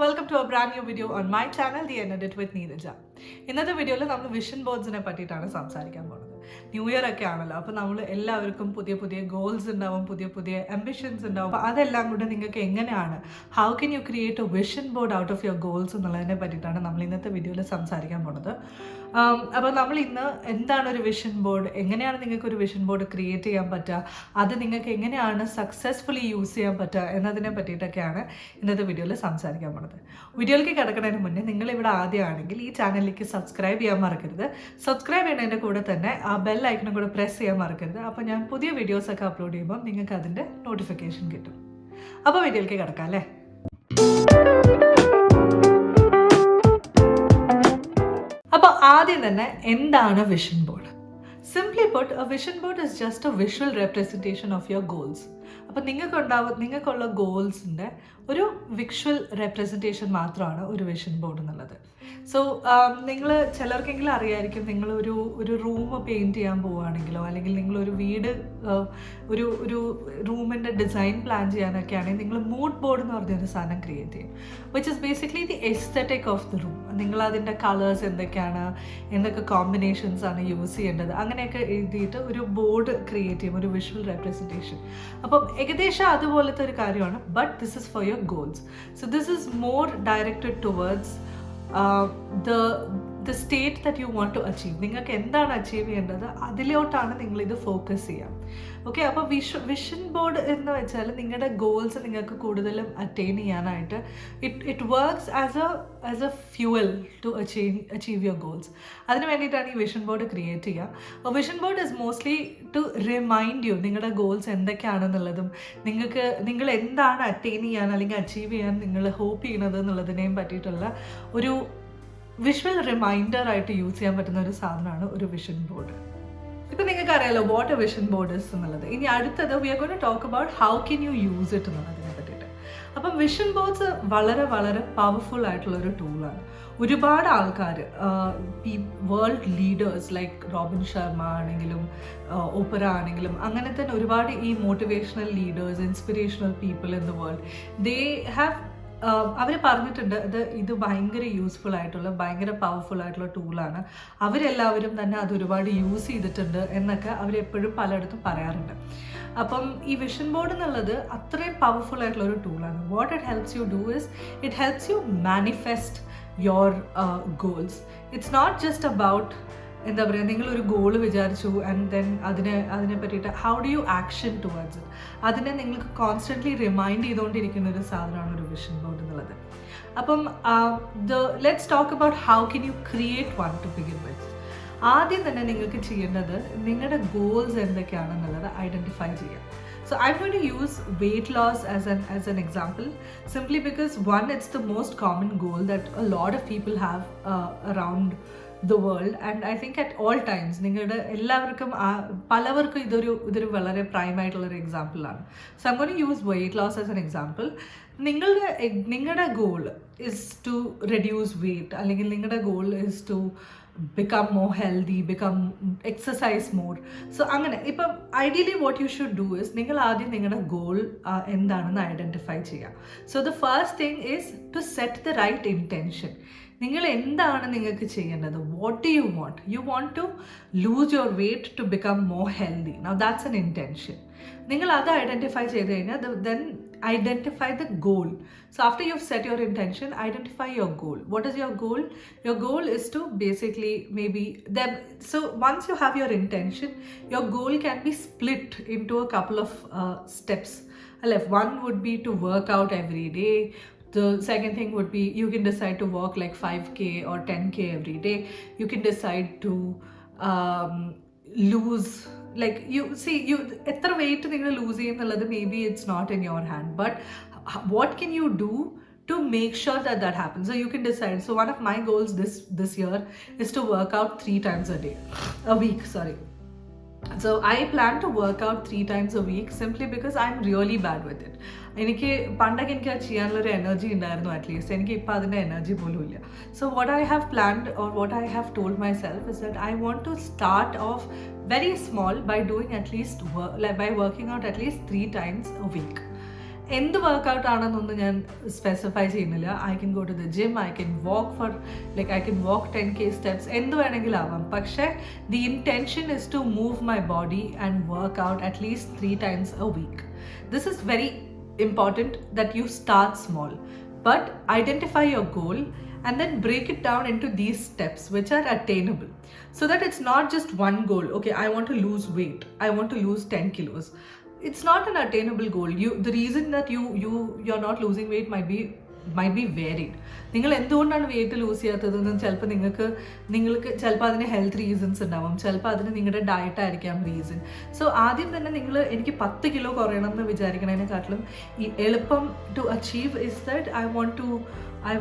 welcome to a brand new video on my channel, The Edit with Neeraj. ഇന്നത്തെ വീഡിയോയിൽ നമ്മൾ vision ബോർഡ്സിനെ പറ്റിയിട്ടാണ് സംസാരിക്കാൻ പോകുന്നത്. ന്യൂ ഇയർ ഒക്കെ ആണല്ലോ, അപ്പോൾ നമ്മൾ എല്ലാവർക്കും പുതിയ പുതിയ ഗോൾസ് ഉണ്ടാവും, പുതിയ പുതിയ ആംബിഷൻസ് ഉണ്ടാവും. അപ്പോൾ അതെല്ലാം കൂടെ നിങ്ങൾക്ക് എങ്ങനെയാണ് how can you create A vision board out of your goals എന്നുള്ളതിനെ പറ്റിയിട്ടാണ് നമ്മൾ ഇന്നത്തെ വീഡിയോയിൽ സംസാരിക്കാൻ പോകുന്നത്. അപ്പോൾ നമ്മൾ ഇന്ന് എന്താണ് ഒരു വിഷൻ ബോർഡ്, എങ്ങനെയാണ് നിങ്ങൾക്ക് ഒരു വിഷൻ ബോർഡ് ക്രിയേറ്റ് ചെയ്യാൻ പറ്റുക, അത് നിങ്ങൾക്ക് എങ്ങനെയാണ് സക്സസ്ഫുള്ളി യൂസ് ചെയ്യാൻ പറ്റുക എന്നതിനെ പറ്റിയിട്ടൊക്കെയാണ് ഇന്നത്തെ വീഡിയോയിൽ സംസാരിക്കാൻ പോകുന്നത്. വീഡിയോയിലേക്ക് കിടക്കുന്നതിന് മുന്നേ നിങ്ങൾ ഇവിടെ ആദ്യമാണെങ്കിൽ ഈ ചാനലിലേക്ക് സബ്സ്ക്രൈബ് ചെയ്യാൻ മറക്കരുത്. സബ്സ്ക്രൈബ് ചെയ്യുന്നതിൻ്റെ കൂടെ തന്നെ ആ ബെൽ ഐക്കണും കൂടെ പ്രസ് ചെയ്യാൻ മറക്കരുത്. അപ്പോൾ ഞാൻ പുതിയ വീഡിയോസൊക്കെ അപ്ലോഡ് ചെയ്യുമ്പോൾ നിങ്ങൾക്ക് അതിൻ്റെ നോട്ടിഫിക്കേഷൻ കിട്ടും. അപ്പോൾ വീഡിയോയിലേക്ക് കിടക്കാം അല്ലേ. അപ്പോൾ ആദ്യം തന്നെ എന്താണ് vision board? Simply put, a vision board is just a visual representation of your goals. അപ്പോൾ നിങ്ങൾക്കുള്ള ഗോൾസിൻ്റെ ഒരു വിഷ്വൽ റെപ്രസെൻറ്റേഷൻ മാത്രമാണ് ഒരു വിഷൻ ബോർഡ് എന്നുള്ളത്. സോ നിങ്ങൾ ചിലർക്കെങ്കിലും അറിയായിരിക്കും, ഒരു റൂം പെയിൻറ്റ് ചെയ്യാൻ പോവുകയാണെങ്കിലോ അല്ലെങ്കിൽ നിങ്ങളൊരു വീട് ഒരു റൂമിൻ്റെ ഡിസൈൻ പ്ലാൻ ചെയ്യാനൊക്കെ ആണെങ്കിൽ നിങ്ങൾ മൂഡ് ബോർഡ് എന്ന് പറഞ്ഞൊരു സാധനം ക്രിയേറ്റ് ചെയ്യും, which is basically the aesthetic of the room. നിങ്ങളതിൻ്റെ കളേഴ്സ് എന്തൊക്കെയാണ്, എന്തൊക്കെ കോമ്പിനേഷൻസ് ആണ് യൂസ് ചെയ്യേണ്ടത്, അങ്ങനെയൊക്കെ എഴുതിയിട്ട് ഒരു ബോർഡ് ക്രിയേറ്റ് ചെയ്യും, ഒരു വിഷ്വൽ റെപ്രസെൻറ്റേഷൻ. അപ്പം ഏകദേശം അതുപോലത്തെ ഒരു കാര്യമാണ്, but this is for your goals. So this is more directed towards the state that you want to achieve. നിങ്ങൾക്ക് എന്താണ് അച്ചീവ് ചെയ്യേണ്ടത് അതിലോട്ടാണ് നിങ്ങളിത് ഫോക്കസ് ചെയ്യുക. ഓക്കെ, അപ്പോൾ വിഷൻ ബോർഡ് എന്ന് വെച്ചാൽ നിങ്ങളുടെ ഗോൾസ് നിങ്ങൾക്ക് കൂടുതലും അറ്റൈൻ ചെയ്യാനായിട്ട് it works as a fuel to achieve your goals. അതിന് വേണ്ടിയിട്ടാണ് ഈ വിഷൻ ബോർഡ് ക്രിയേറ്റ് ചെയ്യുക. Vision board is mostly to remind you നിങ്ങളുടെ ഗോൾസ് എന്തൊക്കെയാണെന്നുള്ളതും നിങ്ങൾ എന്താണ് അറ്റൈൻ ചെയ്യാൻ അല്ലെങ്കിൽ അച്ചീവ് ചെയ്യാൻ നിങ്ങൾ ഹോപ്പ് ചെയ്യുന്നത് എന്നുള്ളതിനെയും പറ്റിയിട്ടുള്ള ഒരു വിഷ്വൽ റിമൈൻഡർ ആയിട്ട് യൂസ് ചെയ്യാൻ പറ്റുന്ന ഒരു സാധനമാണ് ഒരു വിഷൻ ബോർഡ്. ഇപ്പം നിങ്ങൾക്ക് അറിയാലോ what a vision board is എന്നുള്ളത്. ഇനി അടുത്തത് we are going to talk about how can you use it എന്നുള്ളതിനെ പറ്റിയിട്ട്. അപ്പം വിഷൻ ബോർഡ്സ് വളരെ വളരെ പവർഫുൾ ആയിട്ടുള്ളൊരു ടൂളാണ്. ഒരുപാട് ആൾക്കാർ, ഈ world leaders like Robin Sharma ആണെങ്കിലും ഓപ്പറ ആണെങ്കിലും അങ്ങനെ തന്നെ ഒരുപാട് ഈ motivational leaders, inspirational people in the world, they have അവർ പറഞ്ഞിട്ടുണ്ട് ഇത് ഭയങ്കര യൂസ്ഫുൾ ആയിട്ടുള്ള, ഭയങ്കര പവർഫുൾ ആയിട്ടുള്ള ടൂളാണ്. അവരെല്ലാവരും തന്നെ അത് ഒരുപാട് യൂസ് ചെയ്തിട്ടുണ്ട് എന്നൊക്കെ അവരെപ്പോഴും പലയിടത്തും പറയാറുണ്ട്. അപ്പം ഈ വിഷൻ ബോർഡ് എന്നുള്ളത് അത്രയും പവർഫുൾ ആയിട്ടുള്ള ഒരു ടൂളാണ്. What it helps you do is it helps you manifest your goals. It's not just about എന്താ പറയുക, നിങ്ങളൊരു ഗോള് വിചാരിച്ചു ആൻഡ് ദെൻ അതിനെ പറ്റിയിട്ട് how do you action towards it, അതിനെ നിങ്ങൾക്ക് കോൺസ്റ്റൻ്റ്ലി റിമൈൻഡ് ചെയ്തുകൊണ്ടിരിക്കുന്ന ഒരു സാധനമാണ് ഒരു വിഷൻ ബോർഡ് എന്നുള്ളത്. അപ്പം let's talk about how can you create one two begin with. ആദ്യം തന്നെ നിങ്ങൾക്ക് ചെയ്യേണ്ടത് നിങ്ങളുടെ ഗോൾസ് എന്തൊക്കെയാണെന്നുള്ളത് ഐഡൻറ്റിഫൈ ചെയ്യാം. So I'm going to use weight loss as an example, simply because one, it's the most common goal that a lot of people have around the world, and I think at all times നിങ്ങളുടെ എല്ലാവർക്കും പലവർക്കും ഇതൊരു വളരെ prime ആയിട്ടുള്ളൊരു എക്സാമ്പിളാണ്. So I'm going to use weight loss as an example. നിങ്ങളുടെ goal is to reduce weight, അല്ലെങ്കിൽ നിങ്ങളുടെ goal is to become more healthy, exercise more. So അങ്ങനെ ഇപ്പം ideally what you should do is നിങ്ങൾ ആദ്യം നിങ്ങളുടെ ഗോൾ എന്താണെന്ന് identify ചെയ്യുക. So the first thing is to set the right intention. നിങ്ങൾ എന്താണ് നിങ്ങൾക്ക് ചെയ്യേണ്ടത്? What do you want? You want to lose your weight to become more healthy. Now that's an intention. നിങ്ങൾ അത് ഐഡൻറ്റിഫൈ ചെയ്ത് കഴിഞ്ഞാൽ then identify the goal. So after you've set your intention, identify your goal. What is your goal? Your goal is to basically so once you have your intention, your goal can be split into a couple of steps. One would be to work out every day. The second thing would be you can decide to walk like 5k or 10k every day. You can decide to lose, like you എത്ര weight നിങ്ങൾ lose ചെയ്യുന്നുള്ളത് maybe it's not in your hand, but what can you do to make sure that happens. So you can decide. So one of my goals this year is to work out 3 times a week. So I plan to work out 3 times a week simply because I'm really bad with it. എനിക്ക് പണ്ടൊക്കെ എനിക്ക് അത് ചെയ്യാനുള്ളൊരു energy ഉണ്ടായിരുന്നു, at least എനിക്ക് ഇപ്പോൾ അതിൻ്റെ energy പോലും ഇല്ല. So what I have planned or what I have told myself is that I want to start off very small by doing by working out at least 3 times a week. എന്ത് workout ആണെന്നൊന്നും ഞാൻ specify ചെയ്യുന്നില്ല. I can go to the gym, I can walk for I can walk 10K steps, എന്ത് വേണമെങ്കിലും ആവാം. പക്ഷേ the intention is to move my body and work out at least 3 times a week. This is very important that you start small, but identify your goal and then break it down into these steps which are attainable, so that it's not just one goal. Okay, I want to lose weight, I want to lose 10 kilos. It's not an attainable goal. The reason that you're not losing weight might be varied. നിങ്ങൾ എന്തുകൊണ്ടാണ് wait loose ചെയ്യാത്തതെന്ന് ചിലപ്പോൾ നിങ്ങൾക്ക് ചിലപ്പോൾ അതിന് health reasons ഉണ്ടാവും, ചിലപ്പോൾ അതിന് നിങ്ങളുടെ ഡയറ്റ് ആയിരിക്കാം റീസൺ. സോ ആദ്യം തന്നെ നിങ്ങൾ എനിക്ക് 10 കിലോ കുറയണം എന്ന് വിചാരിക്കുന്നതിനെക്കാട്ടിലും ഈ എളുപ്പം to achieve is that I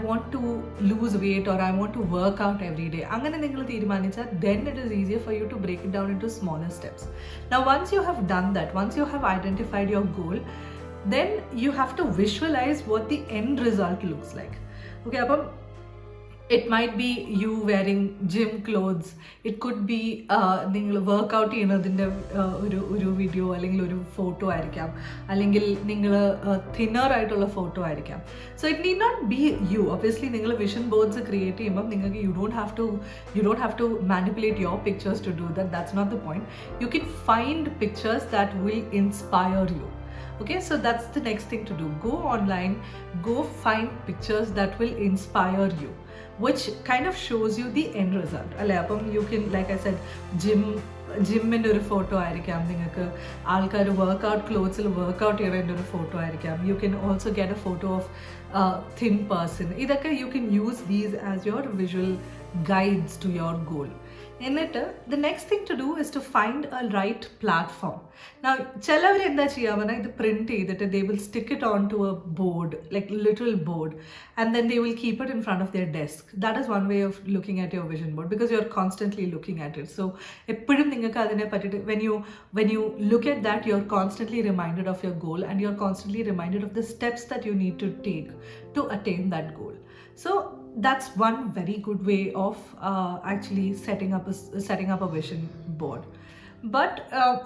want to lose weight or I want to work out every day. അങ്ങനെ നിങ്ങൾ തീരുമാനിച്ചാൽ then it is easier for you to break it down into smaller steps. Now once you have done that, once you have identified your goal, then you have to visualize what the end result looks like. Okay, അപ്പം it might be you wearing gym clothes, it could be നിങ്ങൾ workout ചെയ്യുന്നതിൻ്റെ ഒരു video അല്ലെങ്കിൽ ഒരു photo ആയിരിക്കാം, അല്ലെങ്കിൽ നിങ്ങൾ thinner ആയിട്ടുള്ള ഫോട്ടോ ആയിരിക്കാം. So it need not be you. Obviously നിങ്ങൾ വിഷൻ ബോർഡ്സ് ക്രിയേറ്റ് ചെയ്യുമ്പോൾ നിങ്ങൾക്ക് you don't have to manipulate your pictures to do that. That's not the point. You can find pictures that will inspire you. Okay, so that's the next thing to do. Go online, go find pictures that will inspire you, which kind of shows you the end result. അപ്പം you can, like I said, ജിമ്മിൻ്റെ ഒരു photo ആയിരിക്കാം, നിങ്ങൾക്ക് ആൾക്കാർ workout ക്ലോത്ത്സിൽ workout ചെയ്യുന്നതിൻ്റെ ഒരു photo ആയിരിക്കാം. You can also get a photo of thin person. ഇതൊക്കെ you can use these as your visual guides to your goal. എന്നിട്ട് the next thing to do is to find a right platform. Now ചിലവർ എന്താ ചെയ്യുക പറഞ്ഞാൽ ഇത് print ചെയ്തിട്ട് they will stick it onto a board, like literal board, and then they will keep it in front of their desk. That is one way of looking at your vision board, because you're constantly looking at it. So എപ്പോഴും നിങ്ങൾക്ക് അതിനെ പറ്റിയിട്ട് when you look at that, you're constantly reminded of your goal and you're constantly reminded of the steps that you need to take to attain that goal. So that's one very good way of actually setting up a vision board. But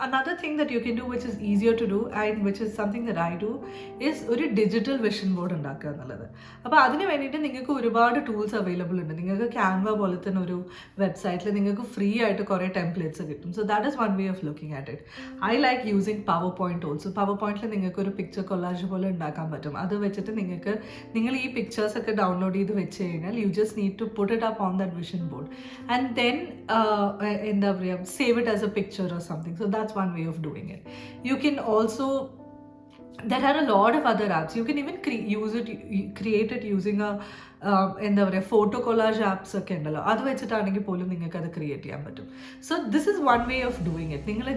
another thing that you can do, which is easier to do and which is something that I do, is ഒരു digital vision board ഉണ്ടാക്കുക എന്നുള്ളത്. അപ്പോൾ അതിന് വേണ്ടിയിട്ട് നിങ്ങൾക്ക് ഒരുപാട് tools available ഉണ്ട്. നിങ്ങൾക്ക് ക്യാൻവ പോലെ തന്നെ ഒരു വെബ്സൈറ്റിൽ നിങ്ങൾക്ക് ഫ്രീ ആയിട്ട് കുറേ ടെംപ്ലേറ്റ്സ് കിട്ടും. So that is one way of looking at it. I like using power point also. Power പോയിന്റിൽ നിങ്ങൾക്ക് ഒരു പിക്ചർ കൊളാജ് പോലെ ഉണ്ടാക്കാൻ പറ്റും. അത് വെച്ചിട്ട് നിങ്ങൾ ഈ പിക്ചേഴ്സ് ഒക്കെ ഡൗൺലോഡ് ചെയ്ത് വെച്ച് കഴിഞ്ഞാൽ you just need to put it up on that vision board and then എന്താ പറയുക, save it as a picture or something. So that's one way of doing it. You can also, there are a lot of other apps. You can even create it using a എന്താ പറയുക, photo collage apps ഒക്കെ ഉണ്ടല്ലോ, അത് വെച്ചിട്ടാണെങ്കിൽ പോലും നിങ്ങൾക്ക് അത് create ചെയ്യാൻ പറ്റും. So this is one way of doing it. നിങ്ങൾ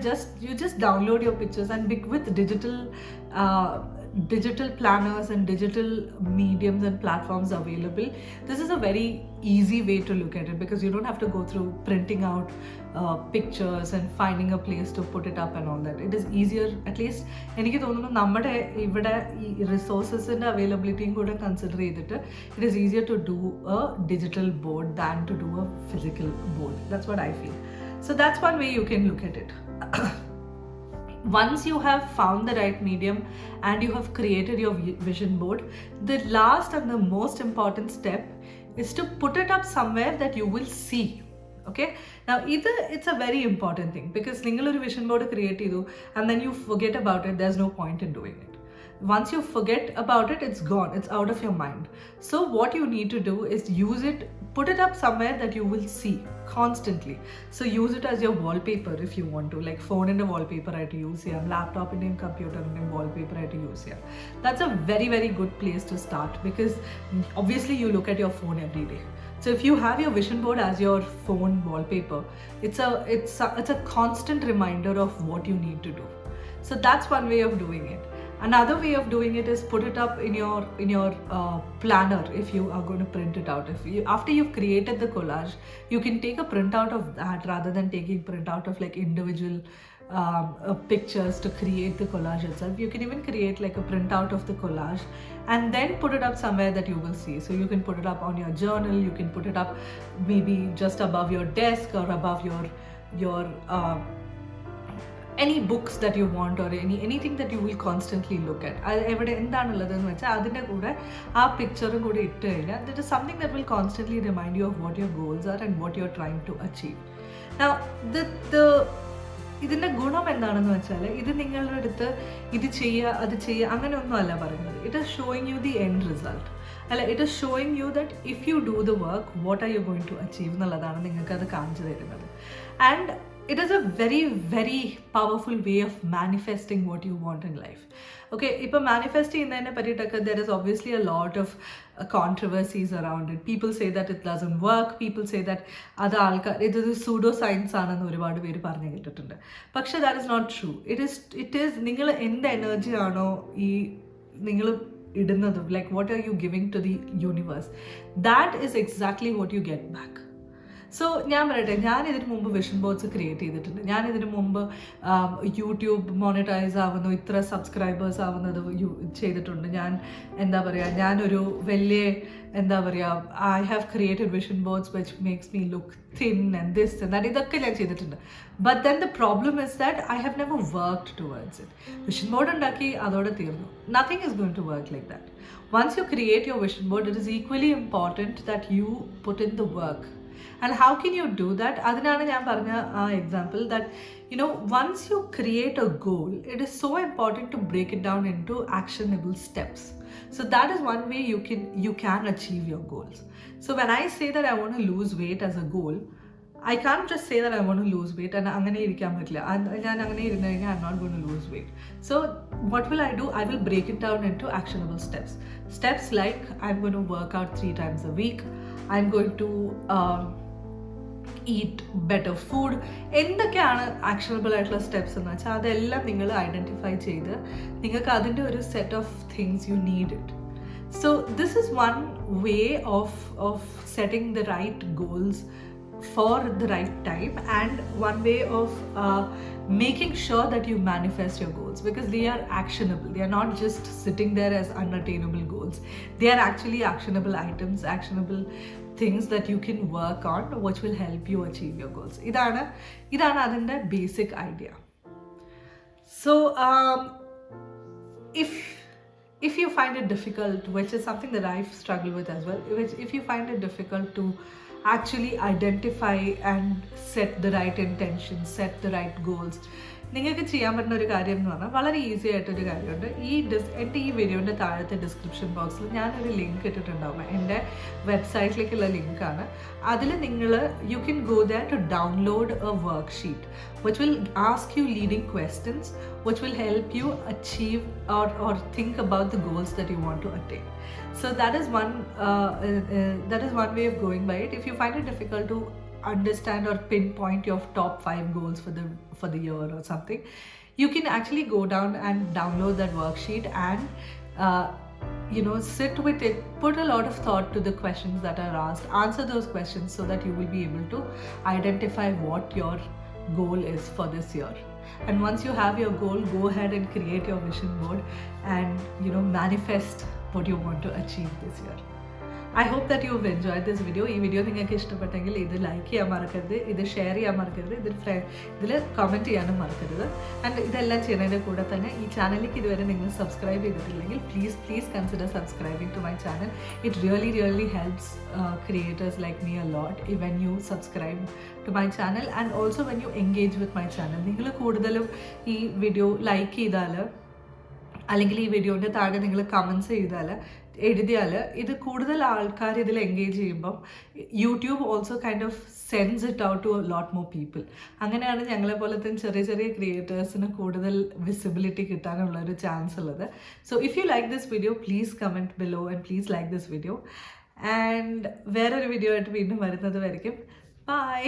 you just download your pictures, and with digital planners and digital mediums and platforms available, this is a very easy way to look at it, because you don't have to go through printing out pictures and finding a place to put it up and all that. It is easier, at least എനിക്ക് തോന്നുന്നു നമ്മുടെ ഇവിടെ ഈ റിസോഴ്സസിൻ്റെ അവൈലബിലിറ്റിയും കൂടെ consider ചെയ്തിട്ട് it is easier to do a digital board than to do a physical board. That's what I feel. So that's one way you can look at it. Once you have found the right medium and you have created your vision board, the last and the most important step is to put it up somewhere that you will see. Okay, now it's a very important thing, because ningal oru vision board create chedu and then you forget about it, there's no point in doing it. Once you forget about it, it's gone, it's out of your mind. So what you need to do is use it, put it up somewhere that you will see constantly. So use it as your wallpaper if you want to, like phone in a wallpaper I to use here, laptop in a computer in a wallpaper I to use here. That's a very, very good place to start, because obviously you look at your phone every day. So if you have your vision board as your phone wallpaper, it's a constant reminder of what you need to do. So that's one way of doing it. Another way of doing it is put it up in your planner if you are going to print it out. After you've created the collage, you can take a printout of that rather than taking printout of like individual pictures to create the collage itself. You can even create like a printout of the collage and then put it up somewhere that you will see. So you can put it up on your journal, you can put it up maybe just above your desk or above your any books that you want or anything that you will constantly look at. എവിടെ എന്താണുള്ളതെന്ന് വെച്ചാൽ അതിൻ്റെ കൂടെ ആ പിക്ചറും കൂടെ ഇട്ട് കഴിഞ്ഞാൽ that is something that will constantly remind you of what your goals are and what you're trying to achieve. Now ഇതിൻ്റെ ഗുണം എന്താണെന്ന് വെച്ചാൽ ഇത് നിങ്ങളുടെ അടുത്ത് ഇത് ചെയ്യുക അത് ചെയ്യുക അങ്ങനെയൊന്നും അല്ല പറയുന്നത്. It is showing you the end result. അല്ല, it is showing you that if you do the work what are you going to achieve എന്നുള്ളതാണ് നിങ്ങൾക്ക് അത് കാണിച്ചു തരുന്നത്. And it is a very, very powerful way of manifesting what you want in life. Okay, if manifesting ചെയ്യുന്നതിനെ പറ്റിയിട്ടൊക്കെ there is obviously a lot of controversies around it. People say that it doesn't work. People say that അത് ആൾക്കാർ ഇതൊരു pseudo science ആണെന്ന് ഒരുപാട് പേര് പറഞ്ഞു കേട്ടിട്ടുണ്ട്. പക്ഷെ that is not true. It is നിങ്ങൾ എന്ത് എനർജി ആണോ ഈ നിങ്ങൾ ഇടുന്നത്, like what are you giving to the universe, that is exactly what you get back. So ഞാൻ പറയട്ടെ, ഞാൻ ഇതിന് മുമ്പ് വിഷൻ ബോർഡ്സ് ക്രിയേറ്റ് ചെയ്തിട്ടുണ്ട്. ഞാൻ ഇതിന് മുമ്പ് യൂട്യൂബ് മോണിറ്റൈസ് ആവുന്നു, ഇത്ര സബ്സ്ക്രൈബേഴ്സ് ആവുന്നത് ചെയ്തിട്ടുണ്ട്. ഞാൻ എന്താ പറയുക, ഞാനൊരു വലിയ എന്താ പറയുക, I have created vision boards which makes me look thin and this and that, ഇതൊക്കെ ഞാൻ ചെയ്തിട്ടുണ്ട്. But then the problem is that I have never worked towards it. Vision board ഉണ്ടാക്കി അതോടെ തീർന്നു. Nothing is going to work like that. Once you create your vision board, it is equally important that you put in the work. And how can you do that? അതിനാണ് ഞാൻ പറഞ്ഞ example that, you know, once you create a goal, it is so important to break it down into actionable steps. So that is one way you can achieve your goals. So when I say that I want to lose weight as a goal, I can't just say that I want to lose weight and അങ്ങനെ ഇരിക്കാൻ പറ്റില്ല. ഞാൻ അങ്ങനെ ഇരുന്ന് കഴിഞ്ഞാൽ I'm not going to lose weight. So what will I do? I will break it down into actionable steps. Steps like I'm going to work out 3 times a week. I'm going to eat better food. എന്തൊക്കെയാണ് actionable ആയിട്ടുള്ള steps എന്ന് വെച്ചാൽ അതെല്ലാം നിങ്ങൾ identify ചെയ്ത് നിങ്ങൾക്ക് അതിൻ്റെ ഒരു set of things you need it. So this is one way of setting the right goals for the right time, and one way of making sure that you manifest your goals, because they are actionable. They are not just sitting there as unattainable goals. They are actually actionable items, actionable things that you can work on, which will help you achieve your goals. idana adinte basic idea. So if you find it difficult, which is something that I've struggled with as well, if you find it difficult to actually identify and set the right intentions, set the right goals, നിങ്ങൾക്ക് ചെയ്യാൻ പറ്റുന്ന ഒരു കാര്യം എന്ന് പറഞ്ഞാൽ വളരെ easy ആയിട്ടൊരു കാര്യമുണ്ട്. എൻ്റെ ഈ വീഡിയോൻ്റെ താഴത്തെ ഡിസ്ക്രിപ്ഷൻ ബോക്സിൽ ഞാനൊരു ലിങ്ക് ഇട്ടിട്ടുണ്ടാവും. എൻ്റെ വെബ്സൈറ്റിലേക്കുള്ള ലിങ്കാണ്. അതിൽ നിങ്ങൾ you can go there to download a worksheet which will ask you leading questions which will help you achieve or think about the goals that you want to attain. So that is one way of going by it. If you find it difficult to understand or pinpoint your top 5 goals for the year or something, you can actually go down and download that worksheet and sit with it, put a lot of thought to the questions that are asked, answer those questions so that you will be able to identify what your goal is for this year. And once you have your goal, go ahead and create your vision board and manifest what you want to achieve this year. I hope that you've enjoyed this video. ഈ video നിങ്ങൾക്ക് ഇഷ്ടപ്പെട്ടെങ്കിൽ ഇത് like ചെയ്യാൻ മറക്കരുത്, ഇത് share ചെയ്യാൻ മറക്കരുത്, ഇതിൽ കമൻറ്റ് ചെയ്യാനും മറക്കരുത്. ആൻഡ് ഇതെല്ലാം ചെയ്യുന്നതിൻ്റെ കൂടെ തന്നെ ഈ ചാനലിലേക്ക് ഇതുവരെ നിങ്ങൾ സബ്സ്ക്രൈബ് ചെയ്തിട്ടില്ലെങ്കിൽ please consider subscribing to my channel. It really helps creators like me a lot when you subscribe to my channel and also when you engage with my channel. നിങ്ങൾ കൂടുതലും ഈ വീഡിയോ ലൈക്ക് ചെയ്താൽ അല്ലെങ്കിൽ ഈ വീഡിയോൻ്റെ താഴെ നിങ്ങൾ കമൻറ്റ്സ് എഴുതിയാൽ ഇത് കൂടുതൽ ആൾക്കാർ ഇതിൽ എൻഗേജ് ചെയ്യുമ്പം YouTube also kind of sends it out to lot more people. അങ്ങനെയാണ് ഞങ്ങളെ പോലത്തെ ചെറിയ ക്രിയേറ്റേഴ്സിന് കൂടുതൽ വിസിബിലിറ്റി കിട്ടാനുള്ള ഒരു ചാൻസ് ഉള്ളത്. So if you like this video, please comment below and please like this video. And വേറൊരു വീഡിയോ ആയിട്ട് വീണ്ടും വരുന്നത് വരയ്ക്കും. ബൈ.